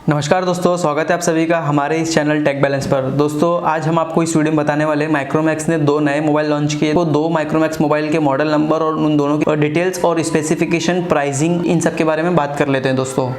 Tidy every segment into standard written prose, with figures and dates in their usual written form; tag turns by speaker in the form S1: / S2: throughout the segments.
S1: नमस्कार दोस्तों, स्वागत है आप सभी का हमारे इस चैनल टेक बैलेंस पर। दोस्तों आज हम आपको इस वीडियो में बताने वाले माइक्रोमैक्स ने दो नए मोबाइल लॉन्च किए। तो दो माइक्रोमैक्स मोबाइल के मॉडल नंबर और उन दोनों की डिटेल्स और स्पेसिफिकेशन, प्राइसिंग, इन सब के बारे में बात कर लेते हैं दोस्तों।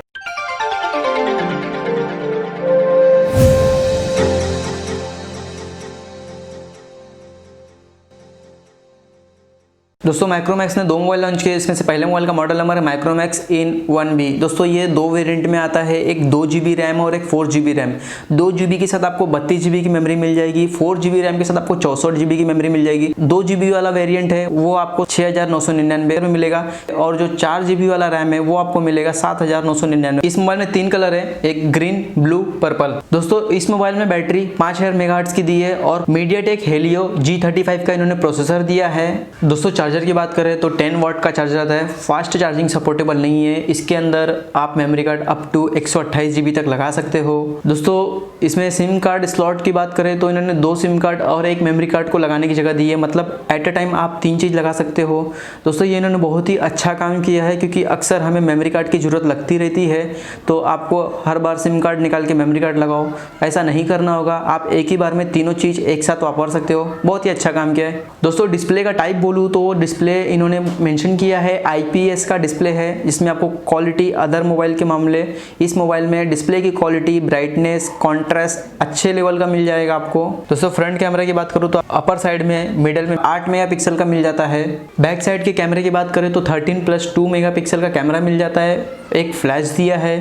S1: दोस्तों माइक्रोमैक्स ने दो मोबाइल लॉन्च किए। इसमें से पहले मोबाइल का मॉडल नंबर है माइक्रोमैक्स IN1b। दोस्तों ये दो वेरिएंट में आता है, एक 2GB रैम और एक 4GB रैम। 2GB के साथ आपको 32GB की मेमोरी मिल जाएगी, 4GB रैम के साथ आपको 64GB की मेमोरी मिल जाएगी। 2GB वाला वेरिएंट है वो आपको 6999 में मिलेगा और जो 4GB वाला रैम है वो आपको मिलेगा 7999। इस मोबाइल में तीन कलर है, एक ग्रीन, ब्लू, पर्पल। दोस्तों इस मोबाइल में बैटरी 5000 मेगाहर्ट्ज की दी है और मीडियाटेक हेलियो G35 का इन्होंने प्रोसेसर दिया है। दोस्तों चार्जर की बात करें तो 10 वाट का चार्जर आता है, फास्ट चार्जिंग सपोर्टेबल नहीं है। इसके अंदर आप memory card up to 128GB तक लगा सकते हो। दोस्तों इसमें सिम कार्ड स्लॉट की बात करें तो इन्होंने दो सिम कार्ड और एक मेमोरी कार्ड को लगाने की जगह दी है, मतलब एट अ टाइम आप तीन चीज़ लगा सकते हो। दोस्तों ये इन्होंने बहुत ही अच्छा काम किया है क्योंकि अक्सर हमें मेमोरी कार्ड की जरूरत लगती रहती है, तो आपको हर बार सिम कार्ड निकाल के मेमोरी कार्ड लगाओ, ऐसा नहीं करना होगा। आप एक ही बार में तीनों चीज़ एक साथ वापर सकते हो। बहुत ही अच्छा काम किया है। दोस्तों डिस्प्ले का टाइप बोलूँ तो डिस्प्ले इन्होंने मेंशन किया है IPS का डिस्प्ले है, जिसमें आपको क्वालिटी अदर मोबाइल के मामले इस मोबाइल में डिस्प्ले की क्वालिटी, ब्राइटनेस, कॉन्ट्रास्ट अच्छे लेवल का मिल जाएगा आपको। दोस्तों फ्रंट कैमरा की बात करूँ तो अपर साइड में मिडल में 8 मेगापिक्सल का मिल जाता है। बैक साइड के कैमरे की बात करें तो 13+2 मेगापिक्सल का कैमरा मिल जाता है, एक फ्लैश दिया है।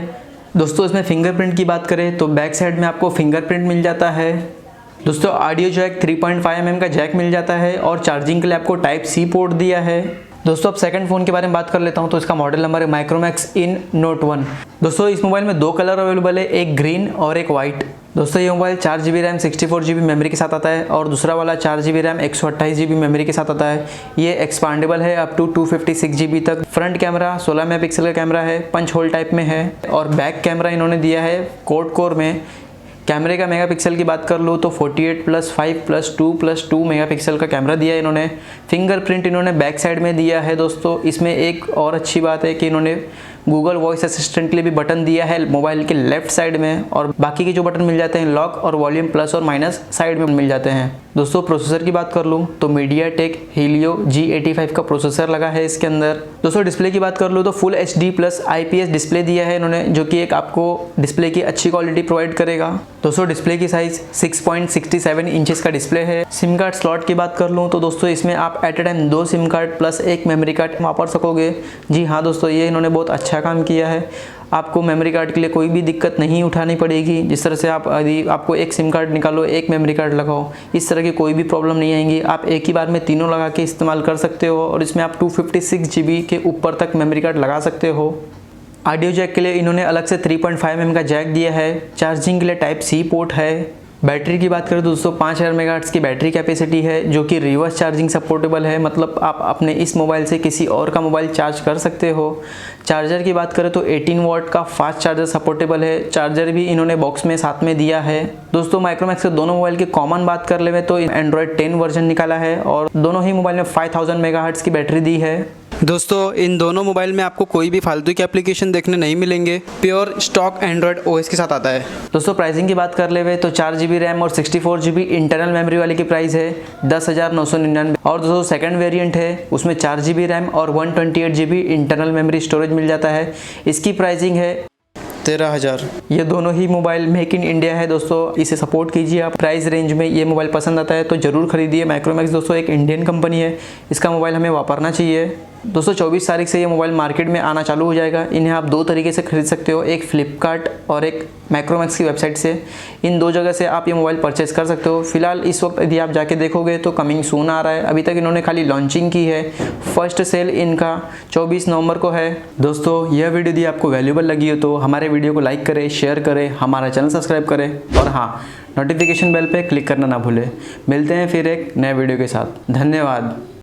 S1: दोस्तों इसमें फिंगरप्रिंट की बात करें तो बैक साइड में आपको फिंगरप्रिंट मिल जाता है। दोस्तों ऑडियो जैक 3.5mm का जैक मिल जाता है और चार्जिंग के लिए आपको टाइप C पोर्ट दिया है। दोस्तों अब सेकंड फ़ोन के बारे में बात कर लेता हूं तो इसका मॉडल नंबर है माइक्रोमैक्स Note1। दोस्तों इस मोबाइल में दो कलर अवेलेबल है, एक ग्रीन और एक वाइट। दोस्तों ये mobile 4GB RAM 64GB memory के साथ आता है और दूसरा वाला 4GB रैम 128GB मेमोरी के साथ आता है। ये एक्सपांडेबल है अप टू 256GB तक। फ्रंट कैमरा 16 मेगापिक्सल का कैमरा है, पंच होल टाइप में है और बैक कैमरा इन्होंने दिया है क्वाड कोर में। कैमरे का मेगापिक्सल की बात कर लो तो 48+5+2+2 मेगापिक्सल का कैमरा दिया है इन्होंने। फिंगरप्रिंट इन्होंने बैक साइड में दिया है। दोस्तों इसमें एक और अच्छी बात है कि इन्होंने गूगल वॉइस असिस्टेंट के लिए भी बटन दिया है मोबाइल के लेफ्ट साइड में, और बाकी के जो बटन मिल जाते हैं लॉक और वॉल्यूम प्लस और माइनस साइड में मिल जाते हैं। दोस्तों प्रोसेसर की बात कर लूँ तो मीडियाटेक हेलियो G85 का प्रोसेसर लगा है इसके अंदर। दोस्तों डिस्प्ले की बात कर लूँ तो full HD plus IPS display दिया है इन्होंने, जो कि एक आपको डिस्प्ले की अच्छी क्वालिटी प्रोवाइड करेगा। दोस्तों डिस्प्ले की साइज 6.67 इंचेस का डिस्प्ले है। सिम कार्ड स्लॉट की बात कर लूँ तो दोस्तों इसमें आप एट अ टाइम दो सिम कार्ड प्लस एक मेमोरी कार्ड वापर सकोगे। जी हाँ दोस्तों, ये इन्होंने बहुत अच्छा काम किया है। आपको मेमोरी कार्ड के लिए कोई भी दिक्कत नहीं उठानी पड़ेगी। जिस तरह से आप यदि आपको एक सिम कार्ड निकालो, एक मेमोरी कार्ड लगाओ, इस तरह की कोई भी प्रॉब्लम नहीं आएंगी। आप एक ही बार में तीनों लगा के इस्तेमाल कर सकते हो और इसमें आप 256GB के ऊपर तक मेमोरी कार्ड लगा सकते हो। ऑडियो जैक के लिए इन्होंने अलग से 3.5mm का जैक दिया है। चार्जिंग के लिए टाइप C पोर्ट है। बैटरी की बात करें तो दोस्तों 5000 मेगाहर्ट्ज की बैटरी कैपेसिटी है, जो कि रिवर्स चार्जिंग सपोर्टेबल है, मतलब आप अपने इस मोबाइल से किसी और का मोबाइल चार्ज कर सकते हो। चार्जर की बात करें तो 18 वाट का फास्ट चार्जर सपोर्टेबल है। चार्जर भी इन्होंने बॉक्स में साथ में दिया है। दोस्तों माइक्रोमैक्स के दोनों मोबाइल की कॉमन बात कर ले तो एंड्रॉयड 10 वर्जन निकाला है और दोनों ही मोबाइल में 5000 मेगाहर्ट्ज की बैटरी दी है। दोस्तों इन दोनों मोबाइल में आपको कोई भी फालतू के एप्लीकेशन देखने नहीं मिलेंगे, प्योर स्टॉक एंड्रॉयड OS के साथ आता है। दोस्तों प्राइसिंग की बात कर ले तो 4GB रैम और 64GB इंटरनल मेमोरी वाले की प्राइस है 10,999 और दोस्तों सेकंड वेरिएंट है, उसमें 4GB रैम और 128GB इंटरनल मेमोरी स्टोरेज मिल जाता है। इसकी प्राइसिंग है 13,000। ये दोनों ही मोबाइल मेक इन इंडिया है दोस्तों, इसे सपोर्ट कीजिए आप। प्राइस रेंज में ये मोबाइल पसंद आता है तो ज़रूर खरीदिए। माइक्रोमैक्स दोस्तों एक इंडियन कंपनी है, इसका मोबाइल हमें वापरना चाहिए। दोस्तों 24 तारीख से ये मोबाइल मार्केट में आना चालू हो जाएगा। इन्हें आप दो तरीके से खरीद सकते हो, एक फ्लिपकार्ट और एक माइक्रोमैक्स की वेबसाइट से। इन दो जगह से आप ये मोबाइल परचेस कर सकते हो। फिलहाल इस वक्त यदि आप जाके देखोगे तो कमिंग सून आ रहा है। अभी तक इन्होंने खाली लॉन्चिंग की है। फर्स्ट सेल इनका 24 नवंबर को है। दोस्तों यह वीडियो यदि आपको वैल्यूबल लगी हो तो हमारे वीडियो को लाइक करें, शेयर करें, हमारा चैनल सब्सक्राइब करें और हाँ, नोटिफिकेशन बेल पे क्लिक करना ना भूलें। मिलते हैं फिर एक नए वीडियो के साथ। धन्यवाद।